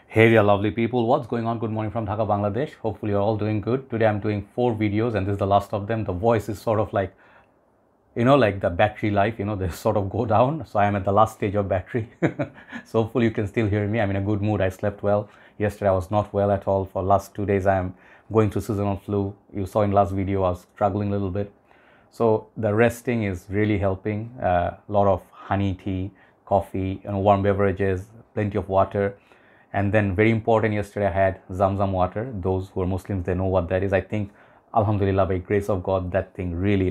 Hey there, lovely people. What's going on? Good morning from Dhaka, Bangladesh. Hopefully, you're all doing good. Today, I'm doing 4 videos, and this is the last of them. The voice is sort of like, like the battery life, they sort of go down. So, I am at the last stage of battery. So, hopefully, you can still hear me. I'm in a good mood. I slept well. Yesterday, I was not well at all. For last 2 days, I am going through seasonal flu. You saw in last video, I was struggling a little bit. So, the resting is really helping. A lot of honey tea, coffee, warm beverages, plenty of water. And then very important, yesterday I had Zamzam water. Those who are Muslims, they know what that is. I think, Alhamdulillah, by grace of God, that thing really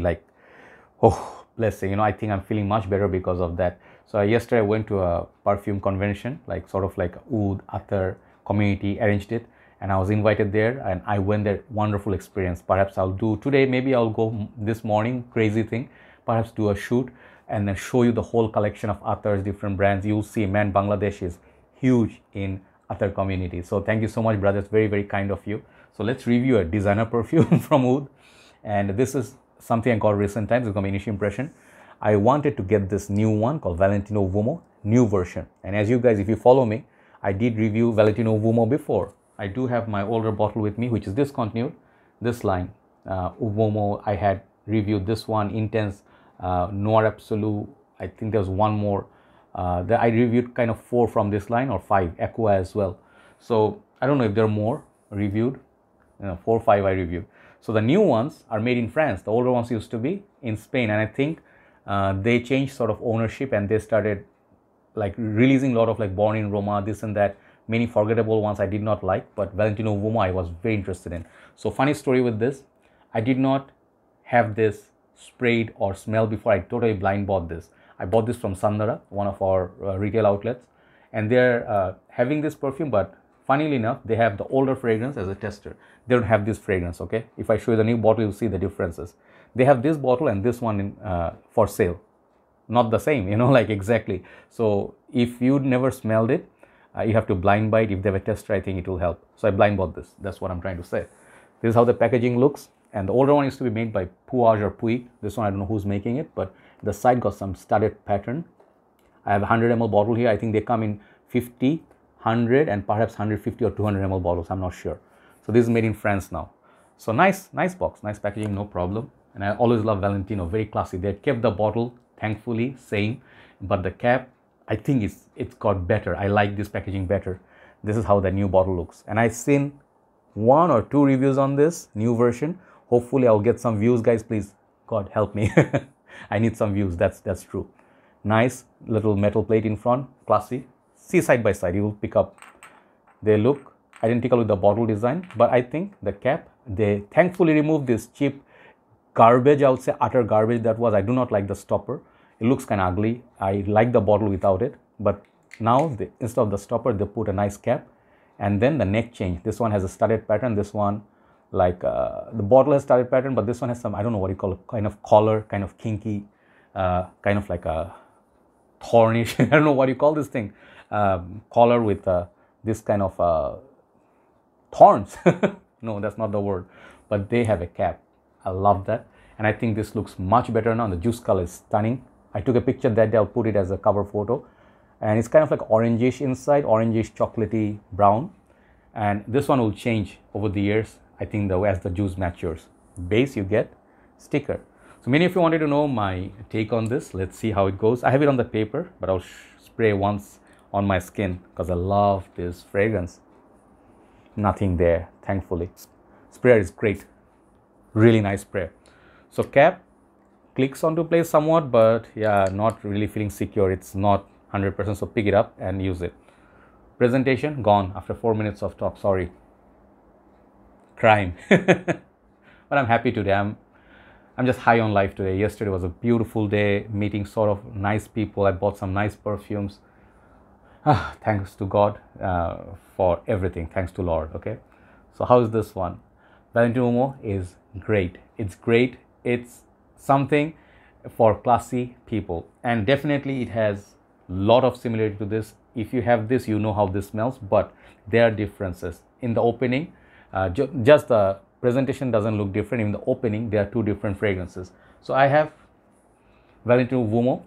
blessing. I think I'm feeling much better because of that. So yesterday I went to a perfume convention, like sort of like Oud, Attar community arranged it. And I was invited there and I went there. Wonderful experience. Perhaps I'll do today, maybe I'll go this morning, crazy thing. Perhaps do a shoot and then show you the whole collection of Attars, different brands. You'll see, man, Bangladesh is huge in Attar community. So thank you so much, brothers. Very, very kind of you. So let's review a designer perfume from Oud. And this is something I got recent times. It's got my initial impression. I wanted to get this new one called Valentino Uomo, new version. And as you guys, if you follow me, I did review Valentino Uomo before. I do have my older bottle with me, which is discontinued. This line, Uomo, I had reviewed this one, Intense, Noir Absolute. I think there's one more. That I reviewed kind of 4 from this line, or 5, Aqua as well. So I don't know if there are more reviewed, 4 or 5 I reviewed. So the new ones are made in France. The older ones used to be in Spain, and I think they changed sort of ownership and they started like releasing a lot of like Born in Roma, this and that. Many forgettable ones I did not like, but Valentino Uomo I was very interested in. So funny story with this, I did not have this sprayed or smelled before. I totally blind bought this. I bought this from Sandara, one of our retail outlets, and they're having this perfume, but funnily enough, they have the older fragrance as a tester. They don't have this fragrance, okay? If I show you the new bottle, you'll see the differences. They have this bottle and this one in, for sale. Not the same, like exactly. So if you never smelled it, you have to blind buy it. If they have a tester, I think it will help. So I blind bought this. That's what I'm trying to say. This is how the packaging looks. And the older one used to be made by Puig or Puig. This one, I don't know who's making it, but the side got some studded pattern. I have a 100 ml bottle here. I think they come in 50, 100, and perhaps 150 or 200 ml bottles. I'm not sure. So this is made in France now. So nice box, nice packaging, no problem. And I always love Valentino, very classy. They kept the bottle, thankfully, same, but the cap, I think it's got better. I like this packaging better. This is how the new bottle looks. And I've seen 1 or 2 reviews on this new version. Hopefully I'll get some views, guys. Please, God help me. I need some views. That's true. Nice little metal plate in front, classy. See side by side, you will pick up. They look identical with the bottle design, but I think the cap, they thankfully removed this cheap garbage, I would say utter garbage that was. I do not like the stopper. It looks kind of ugly. I like the bottle without it, but now instead of the stopper, they put a nice cap. And then the neck change. This one has a studded pattern. This one, like the bottle has studded pattern, but this one has some, I don't know what you call it, kind of collar, kind of kinky, kind of like a thornish, I don't know what you call this thing, collar with this kind of thorns. No, that's not the word, but they have a cap. I love that. And I think this looks much better now. The juice color is stunning. I took a picture that day. I'll put it as a cover photo. And it's kind of like orangish inside, orangish chocolatey brown. And this one will change over the years, I think, as the juice matures. Base, you get sticker. So many of you wanted to know my take on this. Let's see how it goes. I have it on the paper, but I'll spray once on my skin because I love this fragrance. Nothing there, thankfully. Sprayer is great. Really nice sprayer. So cap clicks onto place somewhat, but yeah, not really feeling secure. It's not 100%, so pick it up and use it. Presentation gone after 4 minutes of talk. Sorry. Crime. But I'm happy today. I'm just high on life today. Yesterday was a beautiful day, meeting sort of nice people. I bought some nice perfumes. Thanks to God for everything. Thanks to Lord. Okay. So how is this one? Valentino Uomo is great. It's great. It's something for classy people, and definitely it has a lot of similarity to this. If you have this, you know how this smells, but there are differences. In the opening, just the presentation doesn't look different. In the opening, there are 2 different fragrances. So I have Valentino Uomo,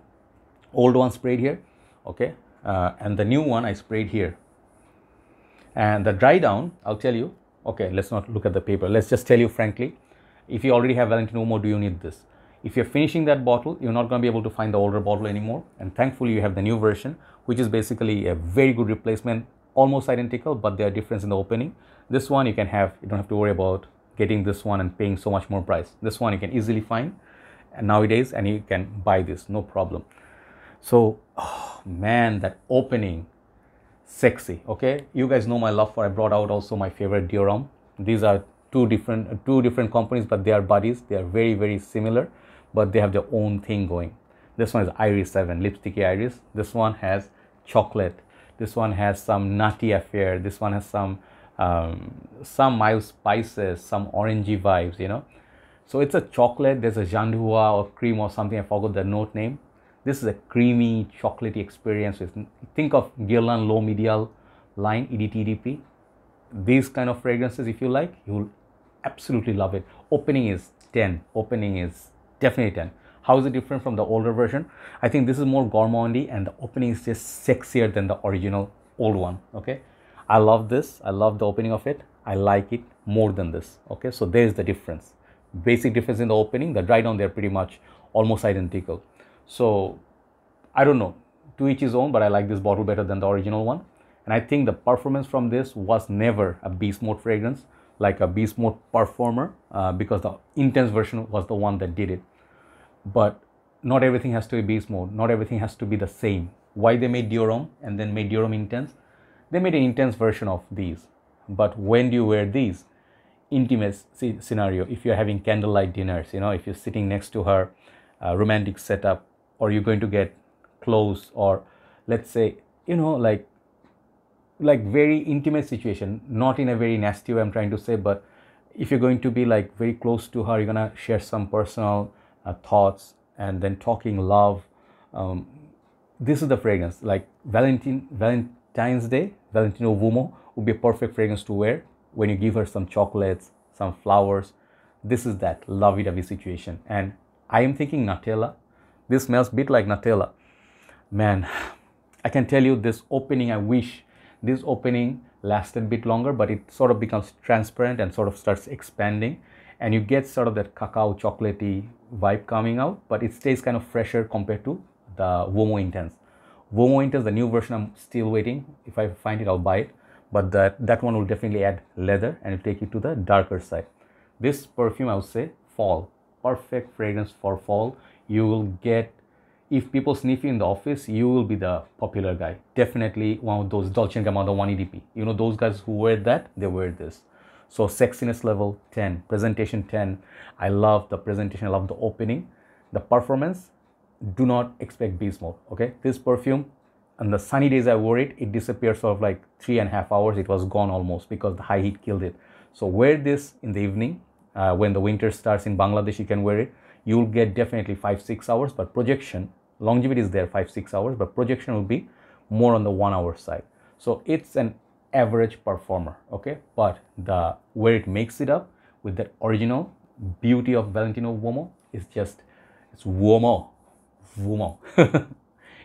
old one sprayed here, okay, and the new one I sprayed here. And the dry down, I'll tell you, okay, let's not look at the paper. Let's just tell you frankly, if you already have Valentino Uomo, do you need this? If you're finishing that bottle, you're not going to be able to find the older bottle anymore. And thankfully, you have the new version, which is basically a very good replacement, almost identical, but there are differences in the opening. This one you can have, you don't have to worry about getting this one and paying so much more price. This one you can easily find nowadays, and you can buy this, no problem. So, oh, man, that opening, sexy. Okay, you guys know my love for, I brought out also my favorite deodorant. These are two different companies, but they are buddies. They are very, very similar, but they have their own thing going. This one is Iris 7, lipsticky Iris. This one has chocolate. This one has some nutty affair. This one has some mild spices, some orangey vibes, you know. So it's a chocolate. There's a jandua or cream or something. I forgot the note name. This is a creamy, chocolatey experience. With, think of Guerlain Low Medial line, EDTDP. These kind of fragrances, if you like, you'll absolutely love it. Opening is 10. Opening is definitely 10. How is it different from the older version? I think this is more gourmandy, and the opening is just sexier than the original old one. Okay, I love this. I love the opening of it. I like it more than this. Okay, so there's the difference. Basic difference in the opening. The dry down, they're pretty much almost identical. So I don't know, to each his own, but I like this bottle better than the original one. And I think the performance from this was never a beast mode fragrance, like a beast mode performer, because the intense version was the one that did it. But not everything has to be beast mode. Not everything has to be the same. Why they made deodorant and then made deodorant intense? They made an intense version of these. But when do you wear these? Intimate scenario. If you're having candlelight dinners, you know, if you're sitting next to her, romantic setup, or you're going to get close, or let's say, you know, like very intimate situation, not in a very nasty way I'm trying to say, but if you're going to be like very close to her, you're gonna share some personal thoughts and then talking love. This is the fragrance. Like Valentine's Day, Valentino Uomo would be a perfect fragrance to wear when you give her some chocolates, some flowers. This is that lovey-dovey situation. And I am thinking Nutella. This smells a bit like Nutella. Man, I can tell you this opening, I wish this opening lasted a bit longer, but it sort of becomes transparent and sort of starts expanding, and you get sort of that cacao chocolatey vibe coming out, but it stays kind of fresher compared to the Uomo Intense. Uomo Intense, the new version, I'm still waiting. If I find it, I'll buy it, but that one will definitely add leather and it'll take you to the darker side. This perfume, I would say fall, perfect fragrance for fall. You will get, if people sniff you in the office, you will be the popular guy. Definitely one of those Dolce & Gabbana 1EDP. You know, those guys who wear that, they wear this. So sexiness level 10, presentation 10. I love the presentation, I love the opening. The performance, do not expect beast mode, okay? This perfume, on the sunny days I wore it, it disappeared sort of like 3.5 hours. It was gone almost because the high heat killed it. So wear this in the evening. When the winter starts in Bangladesh, you can wear it. You'll get definitely 5-6 hours, but projection, longevity is there 5-6 hours, but projection will be more on the 1 hour side. So it's an average performer, okay? But the where it makes it up with the original beauty of Valentino Uomo is just, it's Uomo.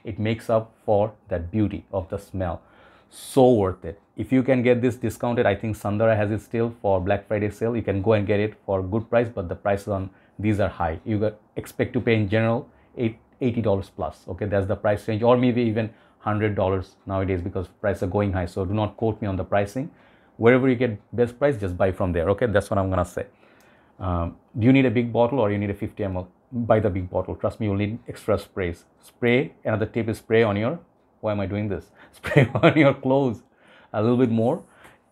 It makes up for that beauty of the smell. So worth it. If you can get this discounted, I think Sandara has it still for Black Friday sale. You can go and get it for a good price, but the prices on these are high. You expect to pay in general $80 plus. Okay, that's the price range, or maybe even $100 nowadays because prices are going high. So do not quote me on the pricing. Wherever you get best price, just buy from there. Okay, that's what I'm gonna say. Do you need a big bottle or you need a 50 ml? Buy the big bottle. Trust me, you'll need extra sprays. Spray, another tip is spray on your, why am I doing this? Spray on your clothes a little bit more.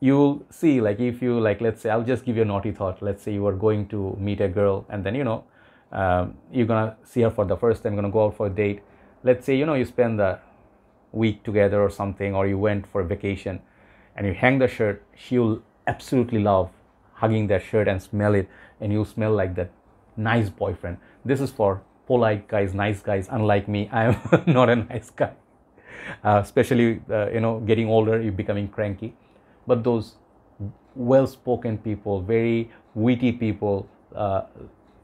You'll see, like if you, like, let's say, I'll just give you a naughty thought. Let's say you are going to meet a girl and then, you know, you're gonna see her for the first time, gonna go out for a date. Let's say, you know, you spend the week together or something, or you went for a vacation and you hang the shirt. She'll absolutely love hugging that shirt and smell it, and you smell like that nice boyfriend. This is for polite guys, nice guys. Unlike me, I am not a nice guy. Especially, you know, getting older, you're becoming cranky. But those well-spoken people, very witty people,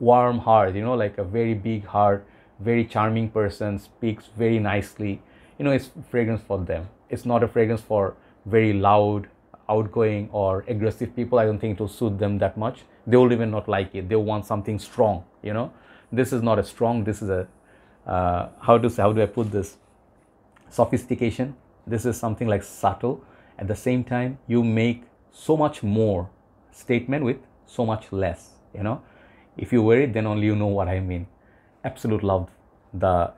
warm heart, you know, like a very big heart, very charming person, speaks very nicely. You know, it's fragrance for them. It's not a fragrance for very loud, outgoing or aggressive people, I don't think it will suit them that much. They will even not like it. They want something strong, you know. This is not a strong, this is a how do I put this, sophistication. This is something like subtle. At the same time, you make so much more statement with so much less, you know. If you wear it, then only you know what I mean. Absolute love.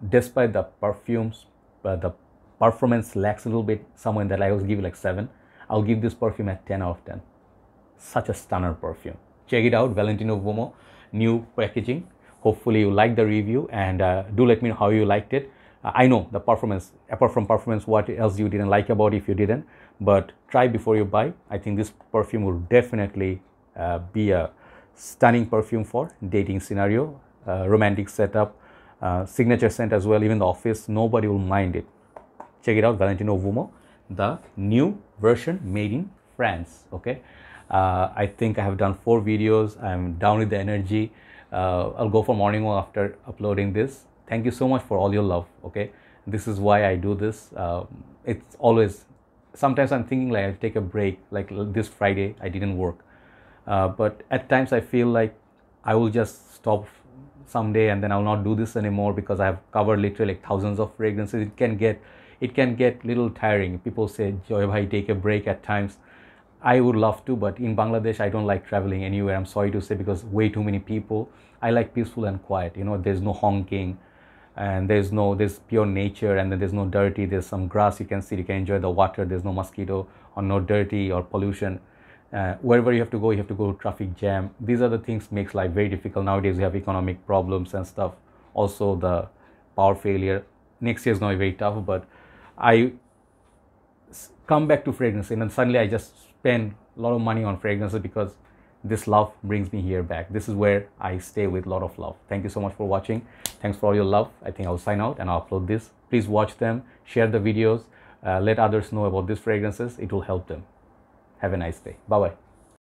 Despite the perfumes, the performance lacks a little bit, somewhere in that I will give it like 7. I'll give this perfume at 10 out of 10. Such a stunner perfume. Check it out, Valentino Uomo, new packaging. Hopefully you like the review, and do let me know how you liked it. I know the performance, apart from performance, what else you didn't like about it if you didn't, but try before you buy. I think this perfume will definitely be a stunning perfume for dating scenario, romantic setup, signature scent as well. Even the office, nobody will mind it. Check it out, Valentino Uomo, the new version made in France. Okay, I think I have done 4 videos. I'm down with the energy. I'll go for morning walk after uploading this. Thank you so much for all your love. Okay, this is why I do this. It's always, sometimes I'm thinking like I'll take a break, like this Friday I didn't work, but at times I feel like I will just stop someday and then I'll not do this anymore, because I have covered literally like thousands of fragrances. It can get little tiring. People say, Joy bhai, take a break at times. I would love to, but in Bangladesh, I don't like traveling anywhere. I'm sorry to say, because way too many people. I like peaceful and quiet. You know, there's no honking, and there's pure nature, and then there's no dirty. There's some grass you can see. You can enjoy the water. There's no mosquito or no dirty or pollution. Wherever you have to go to traffic jam. These are the things makes life very difficult nowadays. We have economic problems and stuff. Also the power failure. Next year is going to be very tough, but I come back to fragrance, and then suddenly I just spend a lot of money on fragrances, because this love brings me here back. This is where I stay with a lot of love. Thank you so much for watching. Thanks for all your love. I think I'll sign out and I'll upload this. Please watch them, share the videos, let others know about these fragrances. It will help them. Have a nice day. Bye bye.